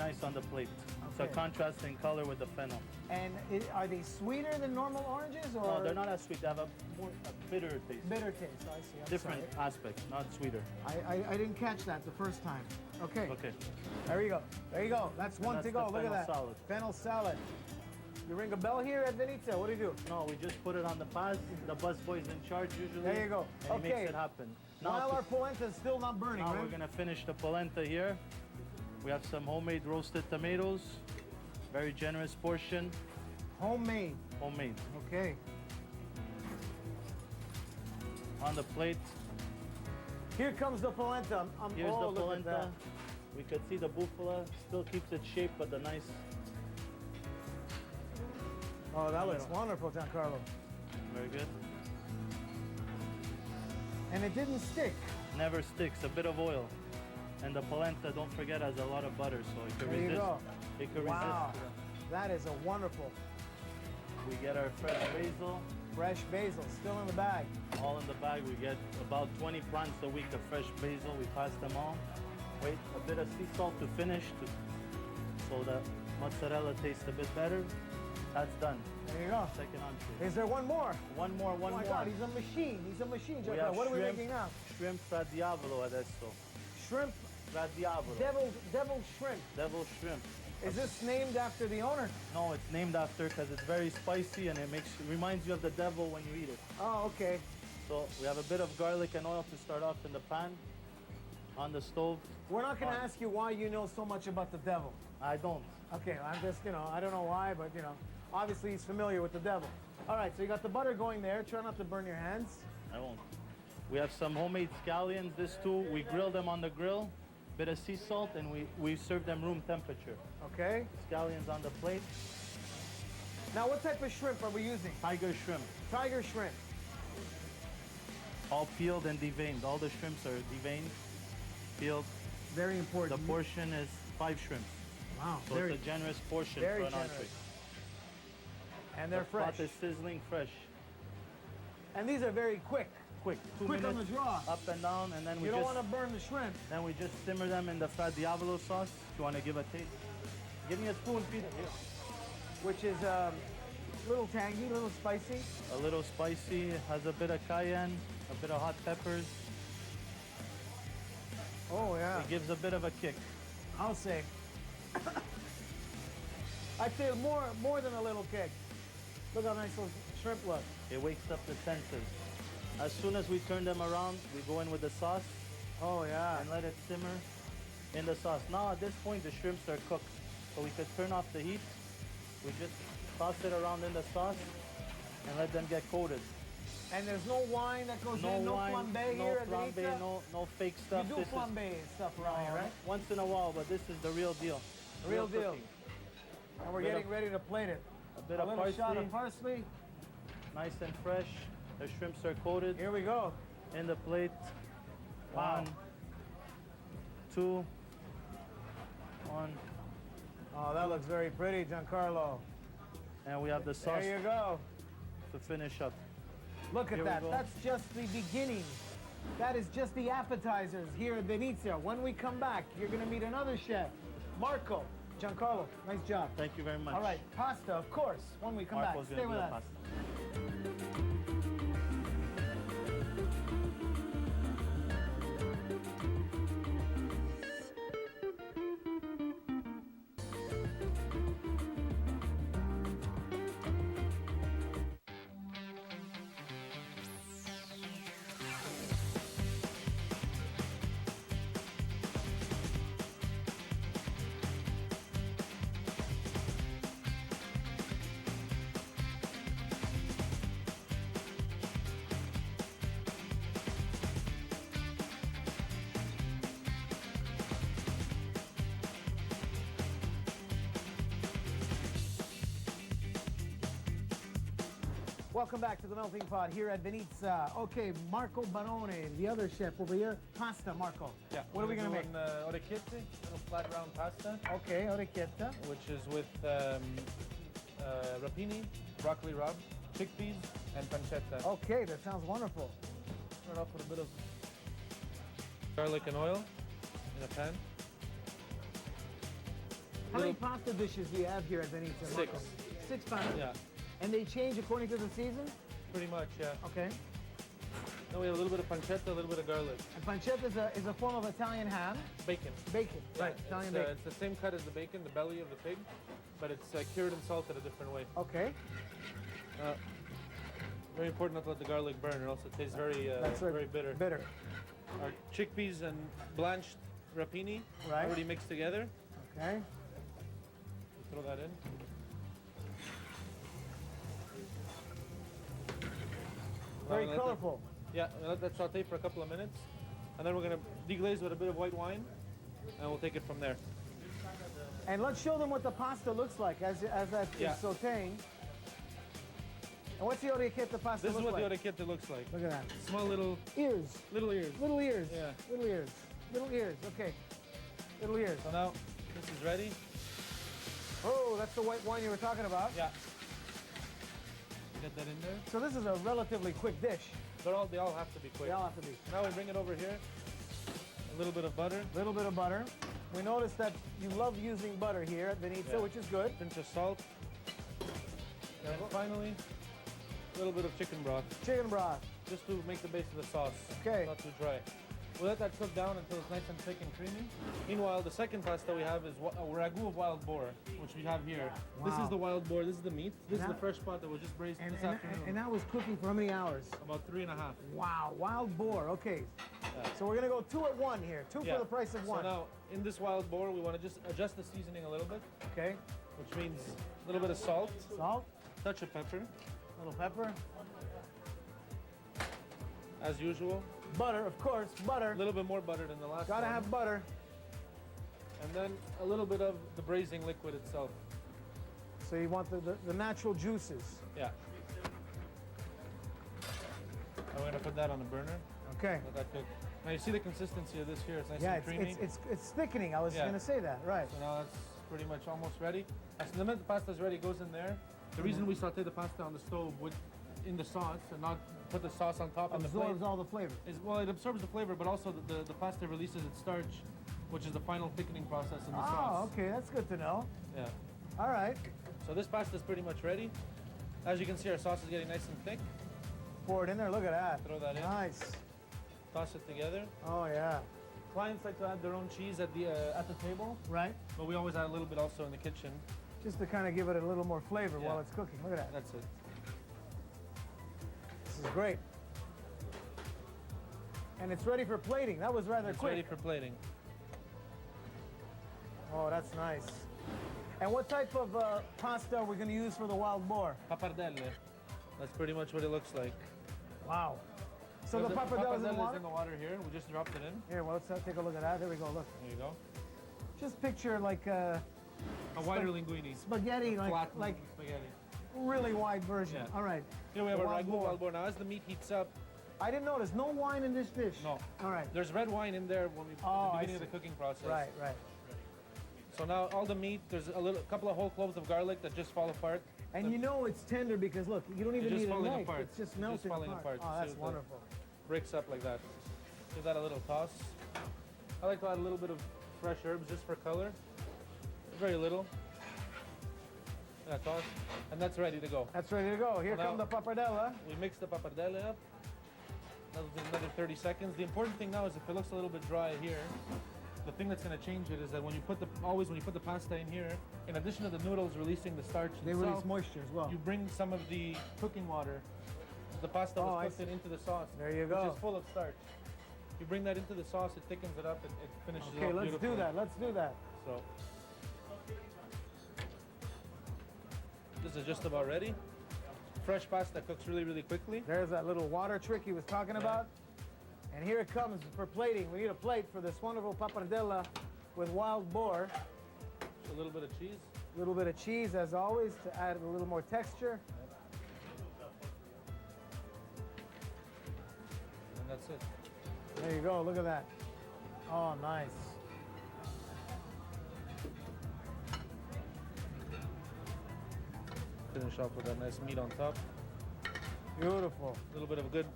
nice on the plate. It's a Okay. contrasting color with the fennel. And are they sweeter than normal oranges, or No, they're not as sweet. They have a bitter taste. bitter taste? I see. I'm Different sorry. aspects, not sweeter. I didn't catch that the first time. Okay. Okay. There you go. There you go. That's one that's to go. the Look at fennel that. salad. Fennel salad. You ring a bell here at Vinizza. What do you do? No, we just put it on the pass. The busboy's in charge usually. There you go. And he Okay. makes it happen. While our polenta is still not burning, now right? we're gonna finish the polenta here. We have some homemade roasted tomatoes. Very generous portion. Homemade. Homemade. Okay. On the plate, Here comes the polenta. here's oh, the look at that. polenta. We could see the bufala still keeps its shape, but the nice. Oh, that looks Little. wonderful, Giancarlo. Very good. And it didn't stick. Never sticks. A bit of oil. And the polenta, don't forget, has a lot of butter, so it can There you resist. go. It can Wow. resist. That is a wonderful We get our fresh basil. fresh basil still in the bag. All in the bag. We get about 20 plants a week of fresh basil. We pass them all. Wait, a bit of sea salt to finish, so that mozzarella tastes a bit better. That's done. There you go. Second entree. Is there one more? One more. Oh my God, he's a machine. He's a machine, We Giancarlo. have What are we shrimp. making now? Shrimp fra diavolo adesso. Shrimp, Fra diavolo. devil shrimp. Devil shrimp. Is this named after the owner? No, it's named after because it's very spicy and it reminds you of the devil when you eat it. Oh, okay. So we have a bit of garlic and oil to start off in the pan, on the stove. We're not going to On. ask you why you know so much about the devil. I don't. Okay, I'm just, I don't know why, but, obviously he's familiar with the devil. All right, so you got the butter going there. Try not to burn your hands. I won't. We have some homemade scallions. This too, we grill them on the grill. Bit of sea salt, and we serve them room temperature. Okay. Scallions on the plate. Now, what type of shrimp are we using? Tiger shrimp, Tiger shrimp. all peeled and deveined. All the shrimps are deveined, peeled. Very The important. portion is 5 shrimps. Wow, So very, it's a generous portion very for an generous. entree. and they're The pot fresh. is sizzling fresh. And these are very quick. Quick, 2 Quick on minutes, the draw. up and down, and then we You don't just want to burn the shrimp. then we just simmer them in the Fra Diavolo sauce. If you want to give a taste, give me a spoon, Peter. Here. Which is a little tangy, a little spicy. A little spicy, has a bit of cayenne, a bit of hot peppers. Oh, yeah. It gives a bit of a kick. I'll say. I'd say more than a little kick. Look how nice those shrimp look. It wakes up the senses. As soon as we turn them around, we go in with the sauce Oh, yeah. and let it simmer in the sauce. Now at this point, the shrimps are cooked, so we could turn off the heat. We just toss it around in the sauce and let them get coated. And there's no wine that goes No in, no wine, flambe no here at flambe, Vinizza? no fake You stuff. do This is flambe stuff around here, right? once in a while, but this is the real deal. Real deal. cooking. And we're Bit getting of- ready to plate it. A bit A of little parsley, shot of parsley. nice and fresh. The shrimps are coated Here we go. in the plate. Wow. 1, 2, 1, Oh, that looks very pretty, Giancarlo. and we have the sauce There you go. to finish up. Look at Here we that. go. That's just the beginning. That is just the appetizers here at Vinizza. When we come back, you're going to meet another chef, Marco. Giancarlo, nice job. Thank you very much. All right, pasta, of course, when we come Marco's back. gonna Stay do with the us. pasta. Welcome back to the Melting Pot here at Vinizza. Okay, Marco Barone, the other chef over here. Pasta, Marco. Yeah. What are we going to make? Orecchiette, little flat round pasta, Okay, orecchietta. which is with rapini, broccoli rabe, chickpeas, and pancetta. Okay, that sounds wonderful. Start off with a bit of garlic and oil in a pan. How many pasta dishes do you have here at Vinizza? Six. Marco? 6 pasta. Yeah, And they change according to the season? pretty much, yeah. Okay. Then we have a little bit of pancetta, a little bit of garlic. And pancetta is a form of Italian ham. Bacon. Bacon. Right, Italian bacon. It's the same cut as the bacon, the belly of the pig, but it's cured and salted a different way. Okay. Very important not to let the garlic burn, or else it tastes very, That's right. very bitter. Bitter. Our chickpeas and blanched rapini Right. already mixed together. Okay. You throw that in. Now Very we're gonna let that- colorful. Yeah, we'll let that saute for a couple of minutes, and then we're gonna deglaze with a bit of white wine, and we'll take it from there. And let's show them what the pasta looks like as that Yeah. is sauteing. And what's the orecchietta pasta This is look what like? the orecchietta looks like. Look at that. Small little Ears. ears. Little ears. Yeah. Little ears. Little ears. Okay. Little ears. So now this is ready. Oh, that's the white wine you were talking about. Yeah. Get that in there. So this is a relatively quick dish. They all have to be quick. They all have to be. Now we bring it over here. A little bit of butter, Little bit of butter. We noticed that you love using butter here at Vinizza, Yeah. which is good. pinch of salt, and finally a little bit of chicken broth, Chicken broth. just to make the base of the sauce. Okay. Not too dry. We'll let that cook down until it's nice and thick and creamy. Meanwhile, the second pasta we have is a ragu of wild boar, which we have here. This Wow. is the wild boar. This is the meat. This is Now- the fresh pot that was just braised And, this and, afternoon. and that was cooking for how many hours? About 3.5. Wow, wild boar. Okay. Yeah. So we're gonna go 2 at 1 here. Two Yeah. for the price of one. So now, in this wild boar, we want to just adjust the seasoning a little bit, Okay. which means a little bit of salt, Salt, touch of pepper, little pepper, as usual. butter, of course, butter. A little bit more butter than the last Gotta one. have butter. And then a little bit of the braising liquid itself. So you want the natural juices. Yeah. And we're gonna put that on the burner. Okay. Let that cook. Now you see the consistency of this here. It's nice Yeah, and creamy. it's thickening. I was Yeah. gonna say that. Right. So now that's pretty much almost ready. As the minute the pasta's ready, it goes in there. The reason we saute the pasta on the stove in the sauce and not put the sauce on top of the plate Absorbs all the flavor. is, well, it absorbs the flavor, but also the pasta releases its starch, which is the final thickening process in the Oh, sauce. okay. That's good to know. Yeah. All right. So this pasta is pretty much ready. As you can see, our sauce is getting nice and thick. Pour it in there. Look at that. Throw that in. Nice. Toss it together. Oh yeah. Clients like to add their own cheese at the table, Right. but we always add a little bit also in the kitchen. Just to kind of give it a little more flavor Yeah. while it's cooking. Look at that. That's it. This is great. And it's ready for plating. That was rather It's quick. ready for plating. Oh, that's nice. And what type of pasta are we going to use for the wild boar? Pappardelle. That's pretty much what it looks like. Wow. So the pappardelle is in the water? is in the water here. We just dropped it in. Here, well, let's take a look at that. There we go. Look. There you go. Just picture like A wider linguine. spaghetti, Flat like spaghetti. really wide version. Yeah. All right. Here we have The a wild ragu boar. wild boar. Now, as the meat heats up, I didn't notice. No wine in this dish. No. All right. there's red wine in there when we Oh, at the I beginning of the see. cooking process. Right, right. So now all the meat, there's a couple of whole cloves of garlic that just fall apart. And you know it's tender because look, you don't even just need a falling knife. apart. It's just Just melting falling apart. Oh, You that's see the- wonderful. Breaks up like that. Give that a little toss. I like to add a little bit of fresh herbs just for color. Very little. And a toss. And that's ready to go. That's ready to go. Here Now- come the pappardelle. We mix the pappardelle up. Another 30 seconds. The important thing now is if it looks a little bit dry here, the thing that's going to change it is that when you put the pasta in here, in addition to the noodles releasing the starch They itself, release moisture as well. you bring some of the cooking water. The pasta Oh, I was cooked see. into the sauce. There you go. Which is full of starch. You bring that into the sauce, it thickens it up, it finishes it Okay, off let's beautifully. do that. Let's do that. So this is just about ready. Fresh pasta cooks really, really quickly. There's that little water trick he was talking about. And here it comes for plating. We need a plate for this wonderful pappardelle with wild boar. A little bit of cheese. A little bit of cheese, as always, to add a little more texture. And that's it. There you go. Look at that. Oh, nice. Finish off with that nice meat on top. Beautiful. A little bit of good